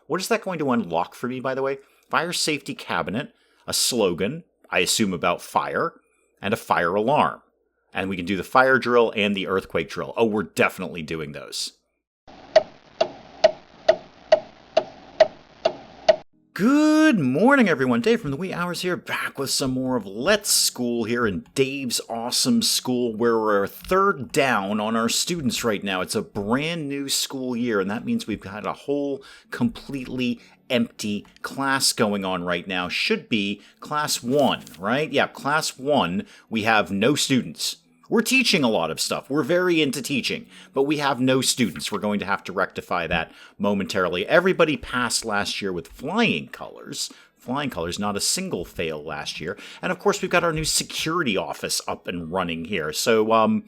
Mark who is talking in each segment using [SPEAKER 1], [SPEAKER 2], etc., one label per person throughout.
[SPEAKER 1] What is that going to unlock for me, by the way? Fire safety cabinet, a slogan, I assume about fire, and a fire alarm. And we can do the fire drill and the earthquake drill. Oh, we're definitely doing those. Good morning, everyone. Dave from the wee hours here, back with some more of Let's School here in Dave's awesome school, where we're third down on our students right now. It's a brand new school year, and that means we've got a whole completely empty class going on right now. Should be class 1, right? Yeah, class 1, we have no students. We're teaching a lot of stuff. We're very into teaching, but we have no students. We're going to have to rectify that momentarily. Everybody passed last year with flying colors. Flying colors, not a single fail last year. And of course, we've got our new security office up and running here. So,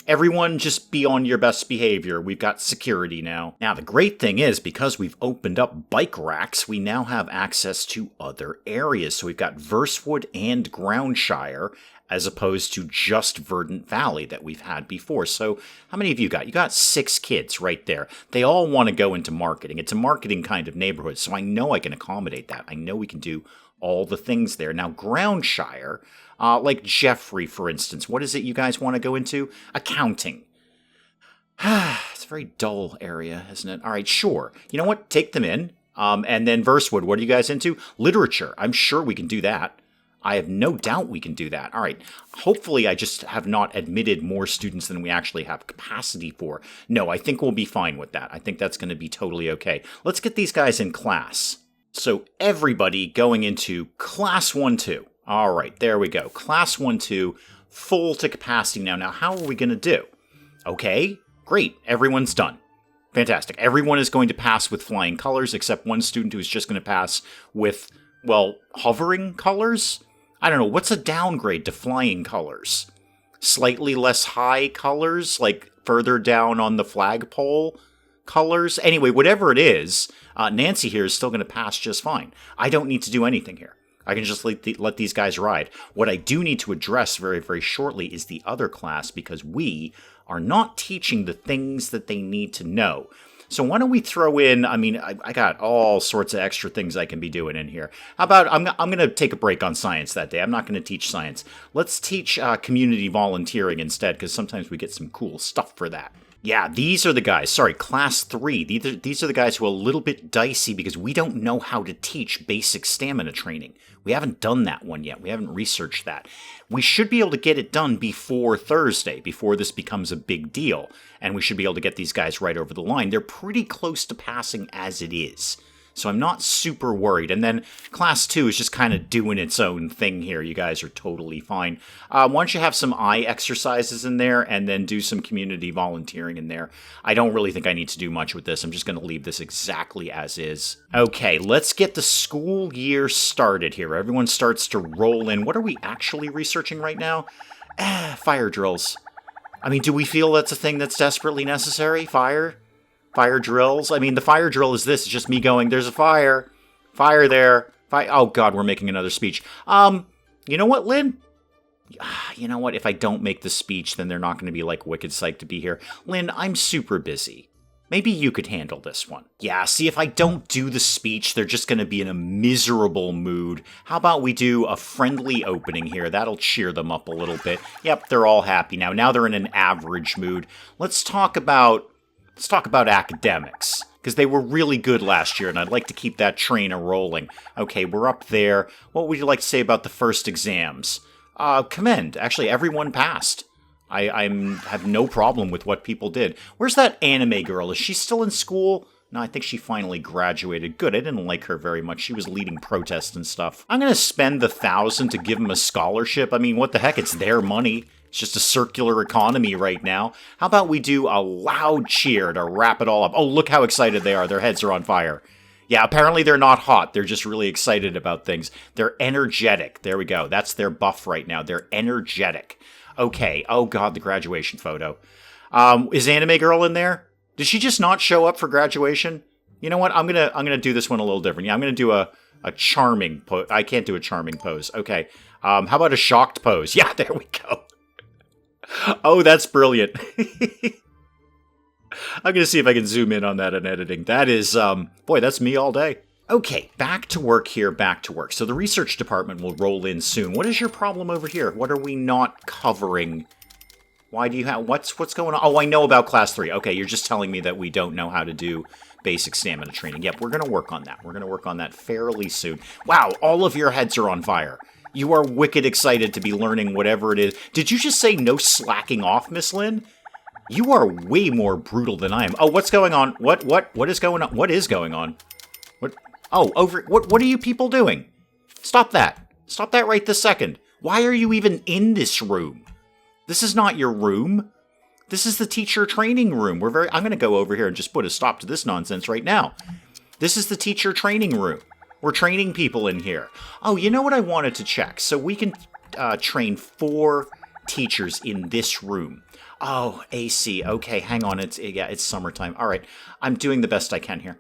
[SPEAKER 1] everyone just be on your best behavior. We've got security now. Now, the great thing is, because we've opened up bike racks, we now have access to other areas. So we've got Versewood and Groundshire, as opposed to just Verdant Valley that we've had before. So how many of you got? You got 6 kids right there. They all want to go into marketing. It's a marketing kind of neighborhood, so I know I can accommodate that. I know we can do all the things there. Now, Groundshire, like Jeffrey, for instance, what is it you guys want to go into? Accounting. It's a very dull area, isn't it? All right, sure. You know what? Take them in. And then Versewood, what are you guys into? Literature. I'm sure we can do that. I have no doubt we can do that. All right. Hopefully, I just have not admitted more students than we actually have capacity for. No, I think we'll be fine with that. I think that's going to be totally okay. Let's get these guys in class. So everybody going into class 1-2. All right, there we go. Class 1-2, full to capacity now. Now, how are we going to do? Okay, great. Everyone's done. Fantastic. Everyone is going to pass with flying colors, except one student who's just going to pass with, well, hovering colors? I don't know, what's a downgrade to flying colors? Slightly less high colors, like further down on the flagpole colors? Anyway, whatever it is, Nancy here is still going to pass just fine. I don't need to do anything here. I can just let these guys ride. What I do need to address very, very shortly is the other class, because we are not teaching the things that they need to know. So why don't we throw in, I got all sorts of extra things I can be doing in here. How about, I'm going to take a break on science that day. I'm not going to teach science. Let's teach community volunteering instead, because sometimes we get some cool stuff for that. Yeah, these are the guys. Sorry, class 3. These are the guys who are a little bit dicey because we don't know how to teach basic stamina training. We haven't done that one yet. We haven't researched that. We should be able to get it done before Thursday, before this becomes a big deal. And we should be able to get these guys right over the line. They're pretty close to passing as it is. So I'm not super worried. And then class 2 is just kind of doing its own thing here. You guys are totally fine. Why don't you have some eye exercises in there and then do some community volunteering in there? I don't really think I need to do much with this. I'm just going to leave this exactly as is. Okay, let's get the school year started here. Everyone starts to roll in. What are we actually researching right now? Fire drills. I mean, do we feel that's a thing that's desperately necessary? Fire drills? I mean, the fire drill is this. It's just me going, there's a fire. Fire there. Oh, God, we're making another speech. You know what, Lynn? You know what? If I don't make the speech, then they're not going to be, like, wicked psyched to be here. Lynn, I'm super busy. Maybe you could handle this one. Yeah, see, if I don't do the speech, they're just going to be in a miserable mood. How about we do a friendly opening here? That'll cheer them up a little bit. Yep, they're all happy now. Now they're in an average mood. Let's talk about academics, because they were really good last year, and I'd like to keep that train a-rolling. Okay, we're up there. What would you like to say about the first exams? Commend. Actually, everyone passed. I have no problem with what people did. Where's that anime girl? Is she still in school? No, I think she finally graduated. Good, I didn't like her very much. She was leading protests and stuff. I'm going to spend the $1,000 to give them a scholarship. I mean, what the heck? It's their money. It's just a circular economy right now. How about we do a loud cheer to wrap it all up? Oh, look how excited they are. Their heads are on fire. Yeah, apparently they're not hot. They're just really excited about things. They're energetic. There we go. That's their buff right now. They're energetic. Okay. Oh, God, the graduation photo. Is Anime Girl in there? Did she just not show up for graduation? You know what? I'm gonna do this one a little different. Yeah, I'm gonna do a charming pose. I can't do a charming pose. Okay. How about a shocked pose? Yeah, there we go. Oh, that's brilliant. I'm going to see if I can zoom in on that in editing. That is, boy, that's me all day. Okay, back to work here, back to work. So the research department will roll in soon. What is your problem over here? What are we not covering? Why do you have, what's going on? Oh, I know about class 3. Okay, you're just telling me that we don't know how to do basic stamina training. Yep, we're going to work on that. We're going to work on that fairly soon. Wow, all of your heads are on fire. You are wicked excited to be learning whatever it is. Did you just say no slacking off, Miss Lynn? You are way more brutal than I am. Oh, what's going on? What is going on? What is going on? What? Oh, what are you people doing? Stop that. Stop that right this second. Why are you even in this room? This is not your room. This is the teacher training room. I'm going to go over here and just put a stop to this nonsense right now. This is the teacher training room. We're training people in here. Oh, you know what I wanted to check? So we can train 4 teachers in this room. Oh, AC. Okay, hang on. It's summertime. All right. I'm doing the best I can here.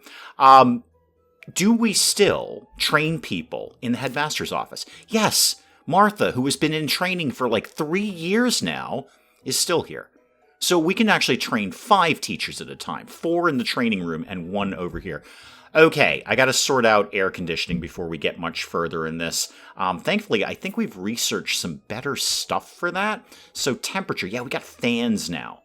[SPEAKER 1] Do we still train people in the headmaster's office? Yes. Martha, who has been in training for like 3 years now, is still here. So we can actually train 5 teachers at a time. 4 in the training room and 1 over here. Okay, I got to sort out air conditioning before we get much further in this. Thankfully, I think we've researched some better stuff for that. So temperature, yeah, we got fans now.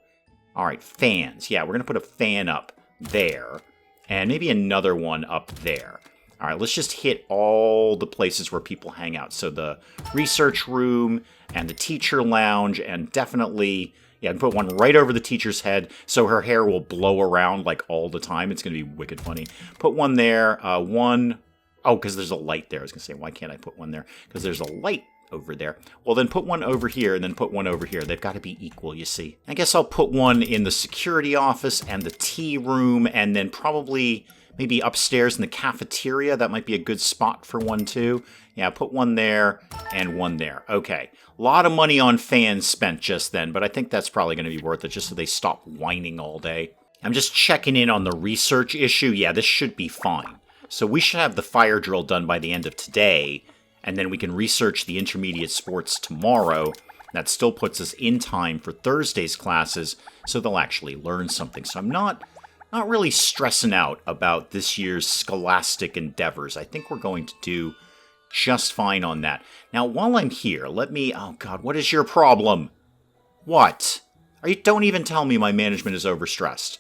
[SPEAKER 1] All right, fans. Yeah, we're going to put a fan up there and maybe another one up there. All right, let's just hit all the places where people hang out. So the research room and the teacher lounge and definitely... yeah, and put one right over the teacher's head so her hair will blow around like all the time. It's going to be wicked funny. Put one there. One... oh, because there's a light there. I was going to say, why can't I put one there? Because there's a light over there. Well, then put one over here and then put one over here. They've got to be equal, you see. I guess I'll put one in the security office and the tea room and then probably maybe upstairs in the cafeteria. That might be a good spot for one, too. Yeah, put one there and one there. Okay. A lot of money on fans spent just then, but I think that's probably going to be worth it just so they stop whining all day. I'm just checking in on the research issue. Yeah, this should be fine. So we should have the fire drill done by the end of today, and then we can research the intermediate sports tomorrow. That still puts us in time for Thursday's classes, so they'll actually learn something. So I'm not really stressing out about this year's scholastic endeavors. I think we're going to do just fine on that. Now, while I'm here, let me... oh, God, what is your problem? What? Don't even tell me my management is overstressed.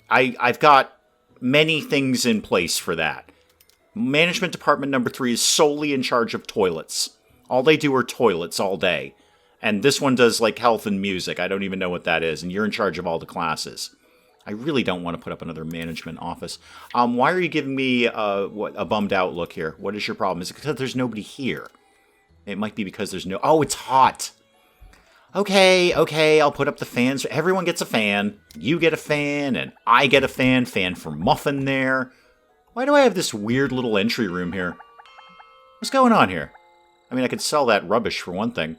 [SPEAKER 1] I've got many things in place for that. Management department number 3 is solely in charge of toilets. All they do are toilets all day. And this one does, like, health and music. I don't even know what that is. And you're in charge of all the classes. I really don't want to put up another management office. Why are you giving me a bummed out look here? What is your problem? Is it because there's nobody here? It might be because there's no... oh, it's hot. Okay, I'll put up the fans. Everyone gets a fan. You get a fan, and I get a fan. Fan for Muffin there. Why do I have this weird little entry room here? What's going on here? I mean, I could sell that rubbish for one thing.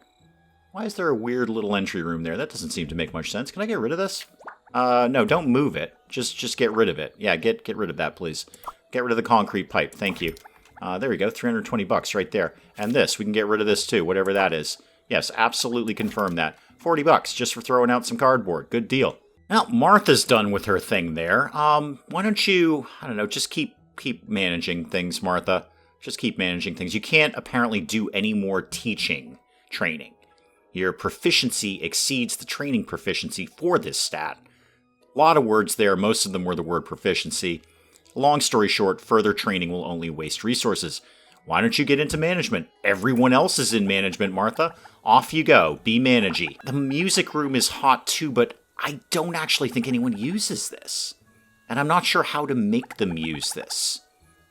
[SPEAKER 1] Why is there a weird little entry room there? That doesn't seem to make much sense. Can I get rid of this? No, don't move it. Just get rid of it. Yeah, get rid of that, please. Get rid of the concrete pipe. Thank you. There we go. $320 right there. And this, we can get rid of this too, whatever that is. Yes, absolutely confirm that. $40 just for throwing out some cardboard. Good deal. Now, Martha's done with her thing there. Why don't you, I don't know, just keep managing things, Martha. Just keep managing things. You can't apparently do any more teaching training. Your proficiency exceeds the training proficiency for this stat. A lot of words there. Most of them were the word proficiency. Long story short, further training will only waste resources. Why don't you get into management? Everyone else is in management, Martha. Off you go. Be managey. The music room is hot too, but I don't actually think anyone uses this. And I'm not sure how to make them use this.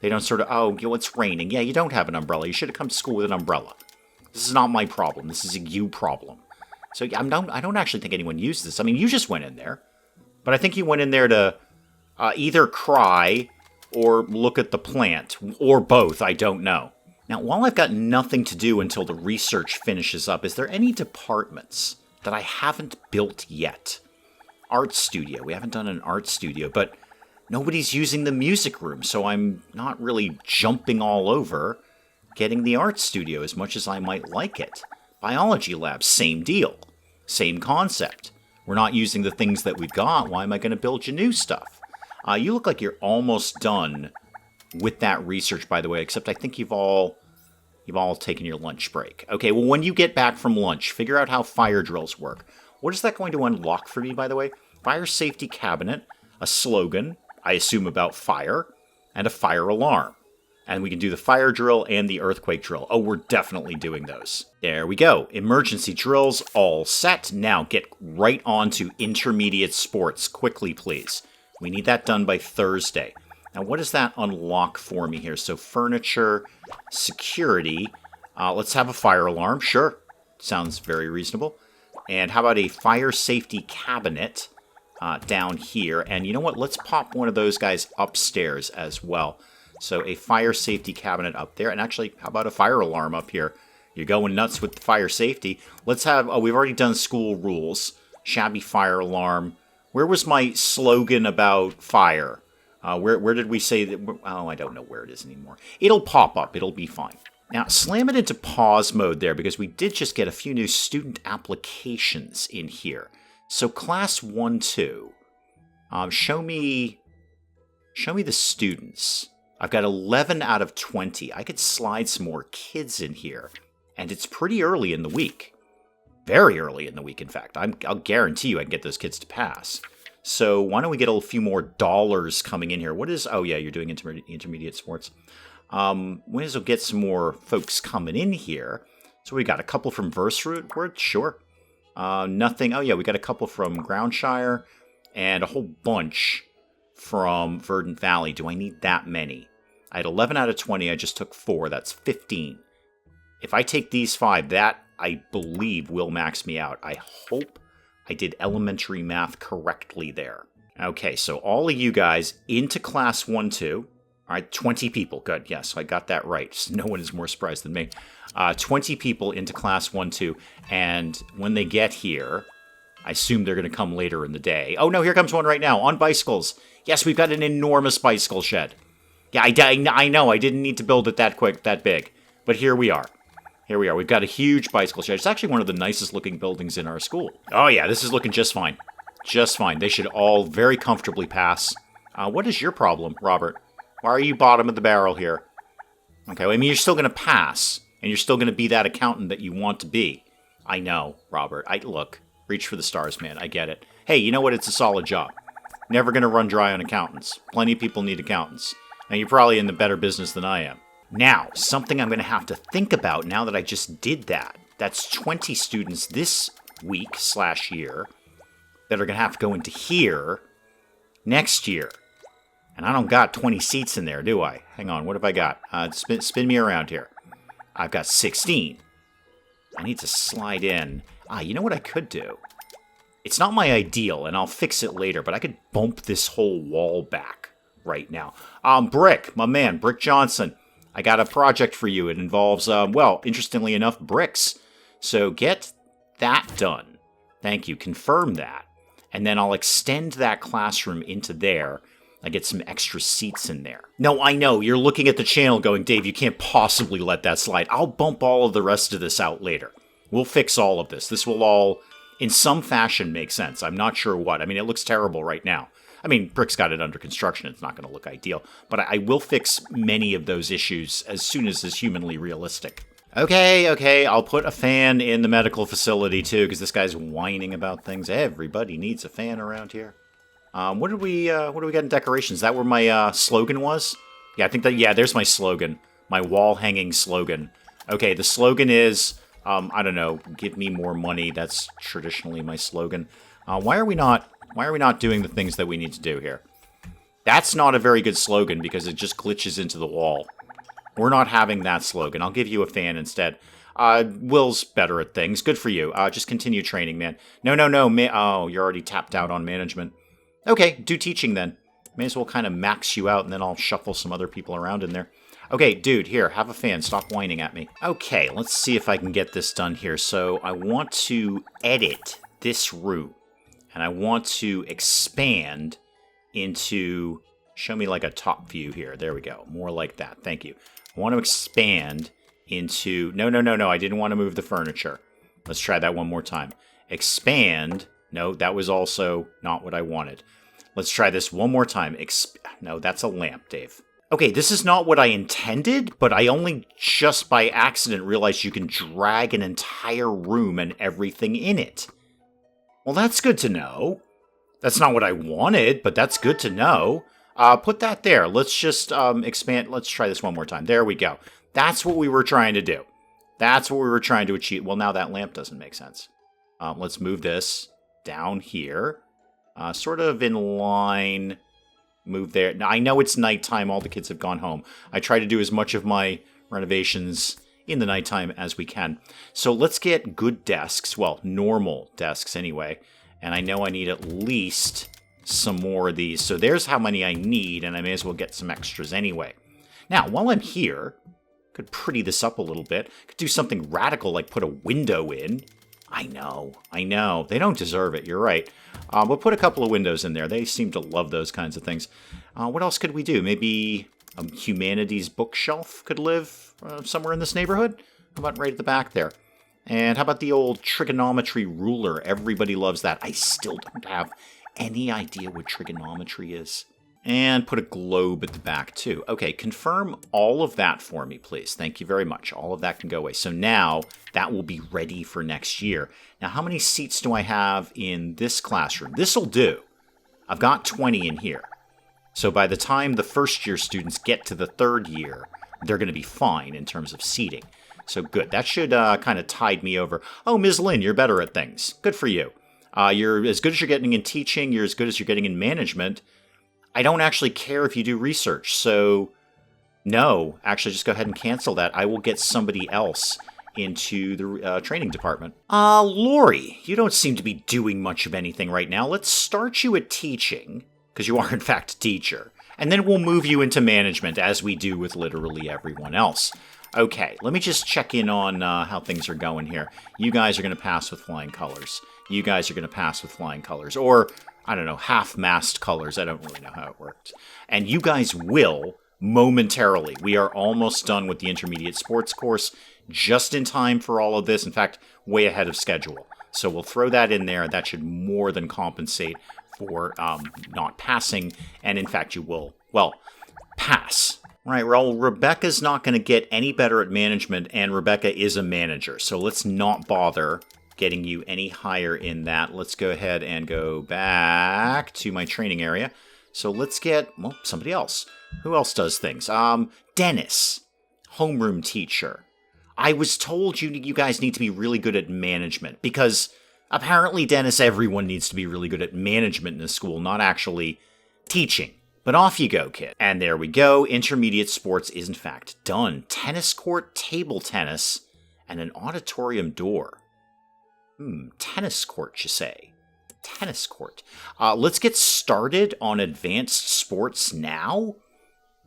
[SPEAKER 1] They don't sort of, oh, it's raining. Yeah, you don't have an umbrella. You should have come to school with an umbrella. This is not my problem. This is a you problem. So I don't actually think anyone used this. I mean, you just went in there. But I think you went in there to either cry or look at the plant, or both, I don't know. Now, while I've got nothing to do until the research finishes up, is there any departments that I haven't built yet? Art studio. We haven't done an art studio, but nobody's using the music room, so I'm not really jumping all over getting the art studio as much as I might like it. Biology lab, same deal. Same concept. We're not using the things that we've got. Why am I going to build you new stuff? You look like you're almost done with that research, by the way, except I think you've all taken your lunch break. Okay, well, when you get back from lunch, figure out how fire drills work. What is that going to unlock for me, by the way? Fire safety cabinet, a slogan, I assume about fire, and a fire alarm. And we can do the fire drill and the earthquake drill. Oh, we're definitely doing those. There we go. Emergency drills all set. Now get right on to intermediate sports. Quickly, please. We need that done by Thursday. Now, what does that unlock for me here? So furniture, security. Let's have a fire alarm. Sure. Sounds very reasonable. And how about a fire safety cabinet down here? And you know what? Let's pop one of those guys upstairs as well. So a fire safety cabinet up there. And actually, how about a fire alarm up here? You're going nuts with the fire safety. Let's have... Oh, we've already done school rules. Shabby fire alarm. Where was my slogan about fire? Where did we say that... Oh, I don't know where it is anymore. It'll pop up. It'll be fine. Now, slam it into pause mode there because we did just get a few new student applications in here. So class 1-2. Show me the students. I've got 11 out of 20. I could slide some more kids in here. And it's pretty early in the week. Very early in the week, in fact. I'll guarantee you I can get those kids to pass. So why don't we get a few more dollars coming in here? What is... Oh, yeah, you're doing intermediate sports. We'll get some more folks coming in here. So we got a couple from Verseroot. Sure. Nothing. Oh, yeah, we got a couple from Groundshire. And a whole bunch from Verdant Valley. Do I need that many? I had 11 out of 20. I just took 4. That's 15. If I take these 5, that, I believe, will max me out. I hope I did elementary math correctly there. Okay, so all of you guys into class 1-2. All right, 20 people. Good, yes, I got that right. So no one is more surprised than me. 20 people into class 1-2. And when they get here, I assume they're going to come later in the day. Oh, no, here comes one right now on bicycles. Yes, we've got an enormous bicycle shed. Yeah, I know. I didn't need to build it that big. But here we are. Here we are. We've got a huge bicycle shed. It's actually one of the nicest looking buildings in our school. Oh, yeah, this is looking just fine. Just fine. They should all very comfortably pass. What is your problem, Robert? Why are you bottom of the barrel here? Okay, well, I mean, you're still going to pass. And you're still going to be that accountant that you want to be. I know, Robert. Look, reach for the stars, man. I get it. Hey, you know what? It's a solid job. Never going to run dry on accountants. Plenty of people need accountants. And you're probably in the better business than I am. Now, something I'm going to have to think about now that I just did that. That's 20 students this week/year that are going to have to go into here next year. And I don't got 20 seats in there, do I? Hang on, what have I got? Spin me around here. I've got 16. I need to slide in. You know what I could do? It's not my ideal, and I'll fix it later, but I could bump this whole wall back right now. Brick, my man, Brick Johnson. I got a project for you. It involves, well, interestingly enough, bricks. So get that done. Thank you. Confirm that. And then I'll extend that classroom into there. I get some extra seats in there. No, I know. You're looking at the channel going, Dave, you can't possibly let that slide. I'll bump all of the rest of this out later. We'll fix all of this. This will all, in some fashion, make sense. I'm not sure what. I mean, it looks terrible right now. I mean, Brick's got it under construction. It's not going to look ideal. But I will fix many of those issues as soon as is humanly realistic. Okay. I'll put a fan in the medical facility, too, because this guy's whining about things. Everybody needs a fan around here. What do we got in decorations? Is that where my slogan was? Yeah, I think that, there's my slogan. My wall-hanging slogan. Okay, the slogan is, I don't know, give me more money. That's traditionally my slogan. Why are we not doing the things that we need to do here? That's not a very good slogan because it just glitches into the wall. We're not having that slogan. I'll give you a fan instead. Will's better at things. Good for you. Just continue training, man. No. Oh, you're already tapped out on management. Okay, do teaching then. May as well kind of max you out, and then I'll shuffle some other people around in there. Okay, dude, here, have a fan. Stop whining at me. Okay, let's see if I can get this done here. So I want to edit this room, and I want to expand into... Show me like a top view here. There we go. More like that. Thank you. I want to expand into... No. I didn't want to move the furniture. Let's try that one more time. Expand... No, that was also not what I wanted. Let's try this one more time. No, that's a lamp, Dave. Okay, this is not what I intended, but I only just by accident realized you can drag an entire room and everything in it. Well, that's good to know. That's not what I wanted, but that's good to know. Put that there. Let's just expand. Let's try this one more time. There we go. That's what we were trying to do. That's what we were trying to achieve. Well, now that lamp doesn't make sense. Let's move this down here. Sort of in line. Move there. Now, I know it's nighttime. All the kids have gone home. I try to do as much of my renovations in the nighttime as we can. So let's get good desks. Well, normal desks anyway. And I know I need at least some more of these. So there's how many I need, and I may as well get some extras anyway. Now, while I'm here, could pretty this up a little bit. Could do something radical like put a window in. I know. They don't deserve it. You're right. We'll put a couple of windows in there. They seem to love those kinds of things. What else could we do? Maybe a humanities bookshelf could live somewhere in this neighborhood? How about right at the back there? And how about the old trigonometry ruler? Everybody loves that. I still don't have any idea what trigonometry is. And put a globe at the back, too. Okay, confirm all of that for me, please. Thank you very much. All of that can go away. So now that will be ready for next year. Now, how many seats do I have in this classroom? This'll do. I've got 20 in here. So by the time the first-year students get to the third year, they're going to be fine in terms of seating. So good. That should kind of tide me over. Oh, Ms. Lynn, you're better at things. Good for you. You're as good as you're getting in teaching. You're as good as you're getting in management. I don't actually care if you do research, so no, actually just go ahead and cancel that. I will get somebody else into the training department. Lori, you don't seem to be doing much of anything right now. Let's start you at teaching, because you are in fact a teacher, and then we'll move you into management, as we do with literally everyone else. Okay, let me just check in on how things are going here. You guys are going to pass with flying colors. You guys are going to pass with flying colors, or I don't know, half-mast colors. I don't really know how it worked. And you guys will momentarily. We are almost done with the intermediate sports course, just in time for all of this. In fact, way ahead of schedule. So we'll throw that in there. That should more than compensate for not passing. And in fact, you will, well, pass. Right, well, Rebecca's not going to get any better at management, and Rebecca is a manager. So let's not bother getting you any higher in that. Let's go ahead and go back to my training area. So let's get, well, somebody else. Who else does things? Dennis, homeroom teacher. I was told you guys need to be really good at management, because apparently, Dennis, everyone needs to be really good at management in the school, not actually teaching. But off you go, kid. And there we go. Intermediate sports is in fact done. Tennis court, table tennis, and an auditorium door. Tennis court, you say? Tennis court. Let's get started on advanced sports now,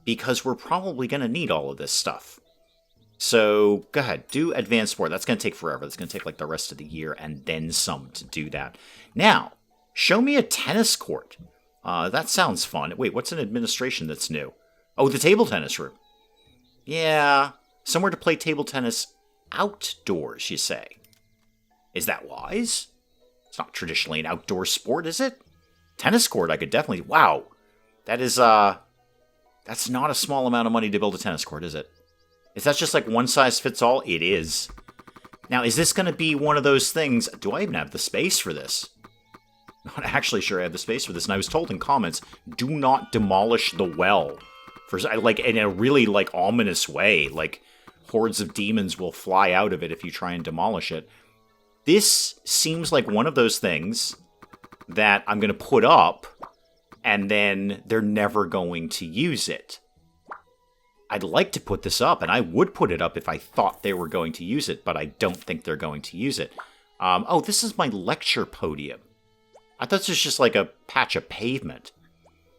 [SPEAKER 1] because we're probably going to need all of this stuff. So, go ahead, do advanced sport. That's going to take forever. That's going to take like the rest of the year and then some to do that. Now, show me a tennis court. That sounds fun. Wait, what's an administration that's new? Oh, the table tennis room. Yeah, somewhere to play table tennis outdoors, you say? Is that wise? It's not traditionally an outdoor sport, is it? Tennis court, I could definitely... Wow. That is, that's not a small amount of money to build a tennis court, is it? Is that just like one size fits all? It is. Now, is this going to be one of those things... Do I even have the space for this? Not actually sure I have the space for this. And I was told in comments, do not demolish the well. For like, in a really, like, ominous way. Like, hordes of demons will fly out of it if you try and demolish it. This seems like one of those things that I'm going to put up, and then they're never going to use it. I'd like to put this up, and I would put it up if I thought they were going to use it, but I don't think they're going to use it. Oh, this is my lecture podium. I thought this was just like a patch of pavement.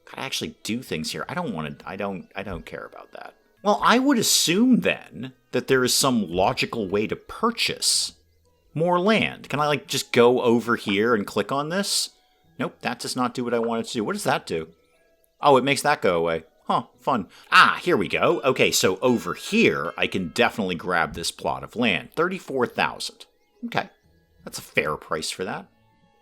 [SPEAKER 1] Gotta actually do things here. I don't care about that. Well, I would assume then that there is some logical way to purchase more land. Can I like just go over here and click on this? Nope, that does not do what I wanted to do. What does that do? Oh, it makes that go away. Huh, fun. Ah, here we go. Okay, so over here, I can definitely grab this plot of land. 34,000. Okay, that's a fair price for that.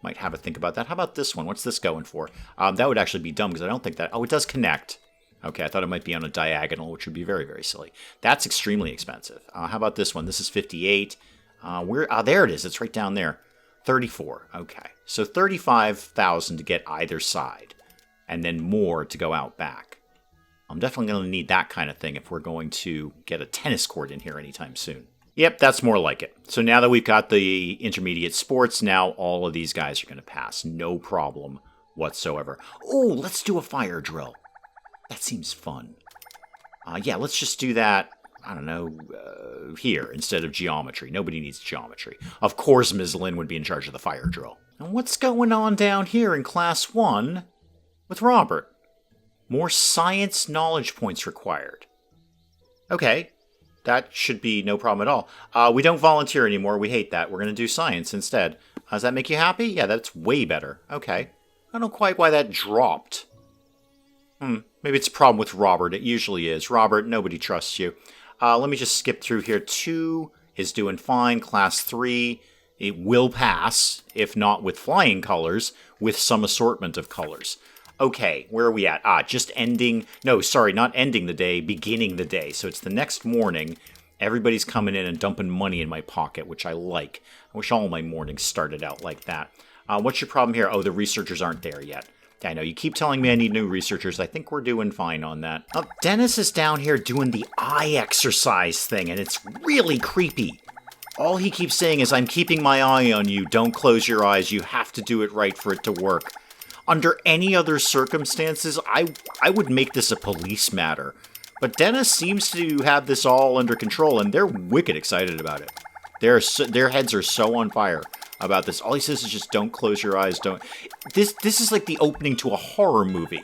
[SPEAKER 1] Might have a think about that. How about this one? What's this going for? That would actually be dumb because I don't think that... Oh, it does connect. Okay, I thought it might be on a diagonal, which would be very, very silly. That's extremely expensive. How about this one? This is 58. There it is. It's right down there. 34. Okay. So 35,000 to get either side. And then more to go out back. I'm definitely going to need that kind of thing if we're going to get a tennis court in here anytime soon. Yep, that's more like it. So now that we've got the intermediate sports, now all of these guys are going to pass. No problem whatsoever. Oh, let's do a fire drill. That seems fun. Yeah, let's just do that, I don't know, here instead of geometry. Nobody needs geometry. Of course, Ms. Lynn would be in charge of the fire drill. And what's going on down here in Class 1 with Robert? More science knowledge points required. Okay, that should be no problem at all. We don't volunteer anymore. We hate that. We're going to do science instead. Does that make you happy? Yeah, that's way better. Okay. I don't know quite why that dropped. Maybe it's a problem with Robert. It usually is. Robert, nobody trusts you. Let me just skip through here. 2 is doing fine. Class 3, it will pass, if not with flying colors, with some assortment of colors. Okay, where are we at? Just ending... No, sorry, not ending the day, beginning the day. So it's the next morning. Everybody's coming in and dumping money in my pocket, which I like. I wish all my mornings started out like that. What's your problem here? Oh, the researchers aren't there yet. I know, you keep telling me I need new researchers. I think we're doing fine on that. Oh, Dennis is down here doing the eye exercise thing, and it's really creepy. All he keeps saying is, I'm keeping my eye on you. Don't close your eyes. You have to do it right for it to work. Under any other circumstances, I would make this a police matter. But Dennis seems to have this all under control, and they're wicked excited about it. Their heads are so on fire about this. All he says is just don't close your eyes. Don't. This is like the opening to a horror movie.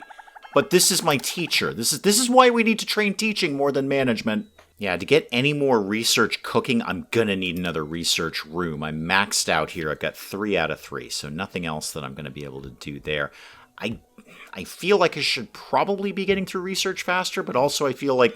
[SPEAKER 1] But this is my teacher. This is why we need to train teaching more than management. Yeah, to get any more research cooking, I'm gonna need another research room. I'm maxed out here. I've got 3 out of 3, so nothing else that I'm gonna be able to do there. I feel like I should probably be getting through research faster, but also I feel like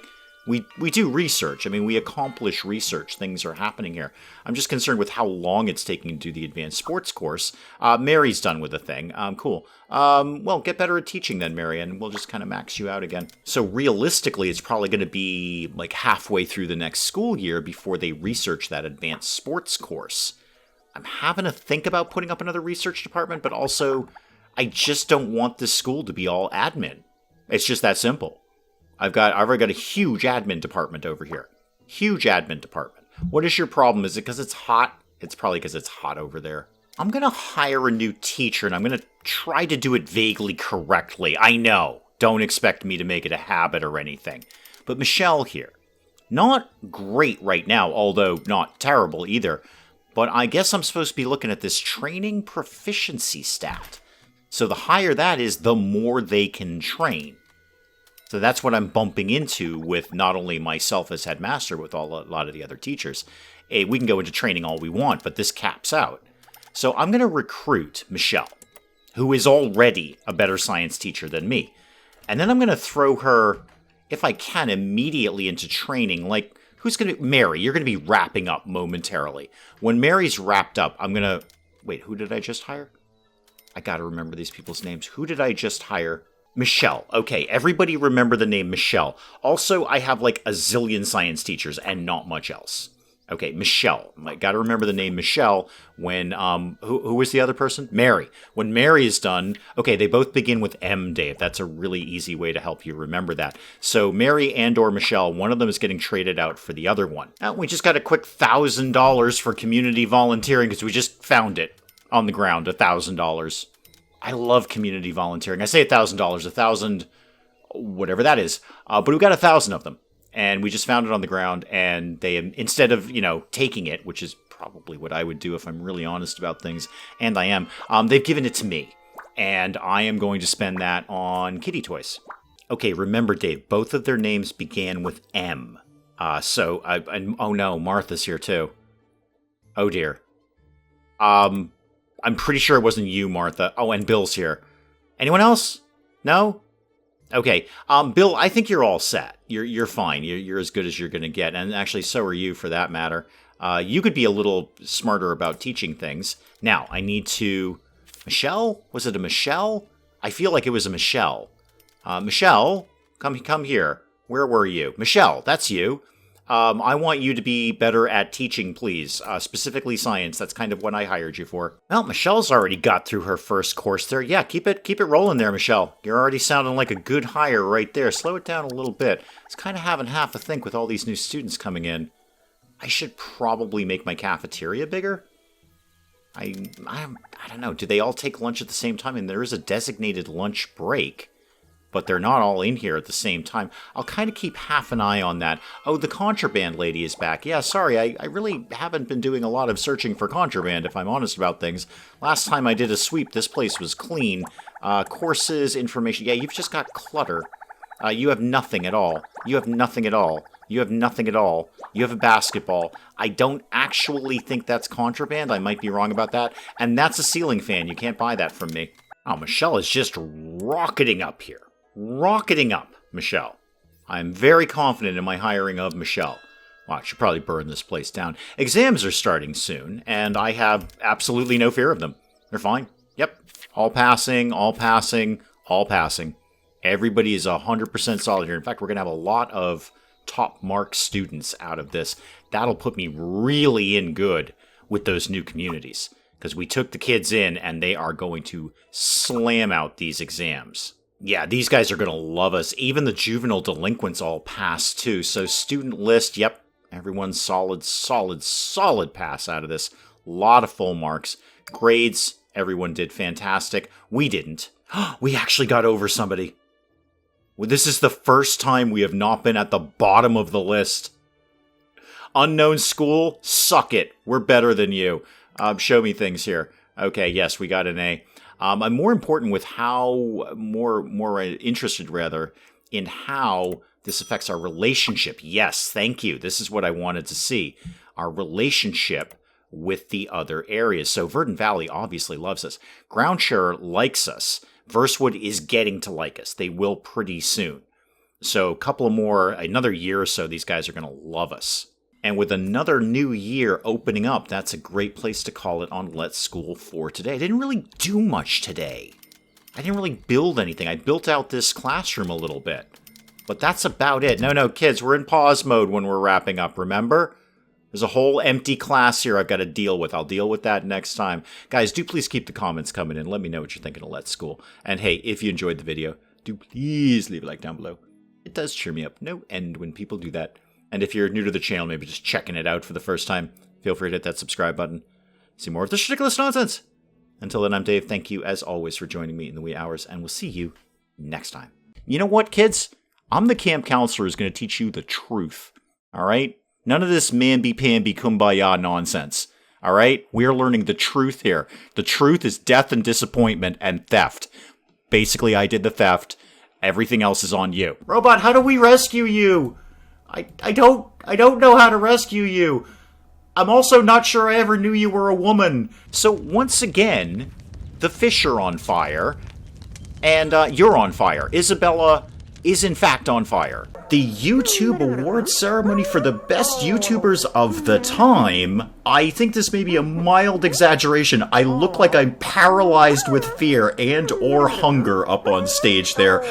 [SPEAKER 1] we do research. I mean, we accomplish research. Things are happening here. I'm just concerned with how long it's taking to do the advanced sports course. Mary's done with the thing. Cool. Well, get better at teaching then, Mary, and we'll just kind of max you out again. So realistically, it's probably going to be like halfway through the next school year before they research that advanced sports course. I'm having to think about putting up another research department, but also I just don't want this school to be all admin. It's just that simple. I've already got a huge admin department over here. Huge admin department. What is your problem? Is it because it's hot? It's probably because it's hot over there. I'm going to hire a new teacher, and I'm going to try to do it vaguely correctly. I know. Don't expect me to make it a habit or anything. But Michelle here. Not great right now, although not terrible either. But I guess I'm supposed to be looking at this training proficiency stat. So the higher that is, the more they can train. So that's what I'm bumping into with not only myself as headmaster, with a lot of the other teachers. We can go into training all we want, but this caps out. So I'm going to recruit Michelle, who is already a better science teacher than me. And then I'm going to throw her, if I can, immediately into training. Like, who's going to... Mary, you're going to be wrapping up momentarily. When Mary's wrapped up, I'm going to... Wait, who did I just hire? I got to remember these people's names. Who did I just hire? Michelle. Okay, everybody remember the name Michelle. Also, I have like a zillion science teachers and not much else. Okay, Michelle. I got to remember the name Michelle when, who was the other person? Mary. When Mary is done, okay, they both begin with M, Dave. That's a really easy way to help you remember that. So Mary and or Michelle, one of them is getting traded out for the other one. Now, we just got a quick $1,000 for community volunteering because we just found it on the ground, $1,000. I love community volunteering. I say $1,000, 1,000, whatever that is. But we got 1,000 of them. And we just found it on the ground. And they, instead of, taking it, which is probably what I would do if I'm really honest about things, and I am, they've given it to me. And I am going to spend that on kitty toys. Okay, remember, Dave, both of their names began with M. Oh no, Martha's here too. Oh dear. I'm pretty sure it wasn't you, Martha. Oh, and Bill's here. Anyone else? No? Okay. Bill, I think you're all set. You're fine. You're as good as you're going to get. And actually, so are you, for that matter. You could be a little smarter about teaching things. Now, I need to Michelle? Was it a Michelle? I feel like it was a Michelle. Michelle, come here. Where were you? Michelle, that's you. I want you to be better at teaching, please. Specifically science. That's kind of what I hired you for. Well, Michelle's already got through her first course there. Yeah, keep it rolling there, Michelle. You're already sounding like a good hire right there. Slow it down a little bit. It's kind of having half a think with all these new students coming in. I should probably make my cafeteria bigger. I don't know. Do they all take lunch at the same time? And there is a designated lunch break, but they're not all in here at the same time. I'll kind of keep half an eye on that. Oh, the contraband lady is back. Yeah, sorry, I really haven't been doing a lot of searching for contraband, if I'm honest about things. Last time I did a sweep, this place was clean. Courses, information. Yeah, you've just got clutter. You have nothing at all. You have nothing at all. You have nothing at all. You have a basketball. I don't actually think that's contraband. I might be wrong about that. And that's a ceiling fan. You can't buy that from me. Oh, Michelle is just rocketing up here. Rocketing up, Michelle. I'm very confident in my hiring of Michelle. Well, I should probably burn this place down. Exams are starting soon, and I have absolutely no fear of them. They're fine. Yep. All passing, all passing, all passing. Everybody is 100% solid here. In fact, we're going to have a lot of top mark students out of this. That'll put me really in good with those new communities, because we took the kids in and they are going to slam out these exams. Yeah, these guys are going to love us. Even the juvenile delinquents all pass too. So student list, yep, everyone's solid pass out of this. A lot of full marks. Grades, everyone did fantastic. We didn't. We actually got over somebody. Well, this is the first time we have not been at the bottom of the list. Unknown school, suck it. We're better than you. Show me things here. Okay, yes, we got an A. I'm more important with how, more interested rather, in how this affects our relationship. Yes, thank you. This is what I wanted to see. Our relationship with the other areas. So Verdant Valley obviously loves us. Groundshare likes us. Versewood is getting to like us. They will pretty soon. So a couple more, another year or so, these guys are going to love us. And with another new year opening up, that's a great place to call it on Let's School for today. I didn't really do much today. I didn't really build anything. I built out this classroom a little bit. But that's about it. No, kids, we're in pause mode when we're wrapping up, remember? There's a whole empty class here I've got to deal with. I'll deal with that next time. Guys, do please keep the comments coming in. Let me know what you're thinking of Let's School. And hey, if you enjoyed the video, do please leave a like down below. It does cheer me up no end when people do that. And if you're new to the channel, maybe just checking it out for the first time, feel free to hit that subscribe button. See more of this ridiculous nonsense. Until then, I'm Dave. Thank you, as always, for joining me in the wee hours, and we'll see you next time. You know what, kids? I'm the camp counselor who's going to teach you the truth. All right? None of this mamby-pamby kumbaya nonsense. All right? We're learning the truth here. The truth is death and disappointment and theft. Basically, I did the theft. Everything else is on you. Robot, how do we rescue you? I don't know how to rescue you. I'm also not sure I ever knew you were a woman. So once again, the fish are on fire, and you're on fire. Isabella is in fact on fire. The YouTube award ceremony for the best YouTubers of the time. I think this may be a mild exaggeration. I look like I'm paralyzed with fear and or hunger up on stage there.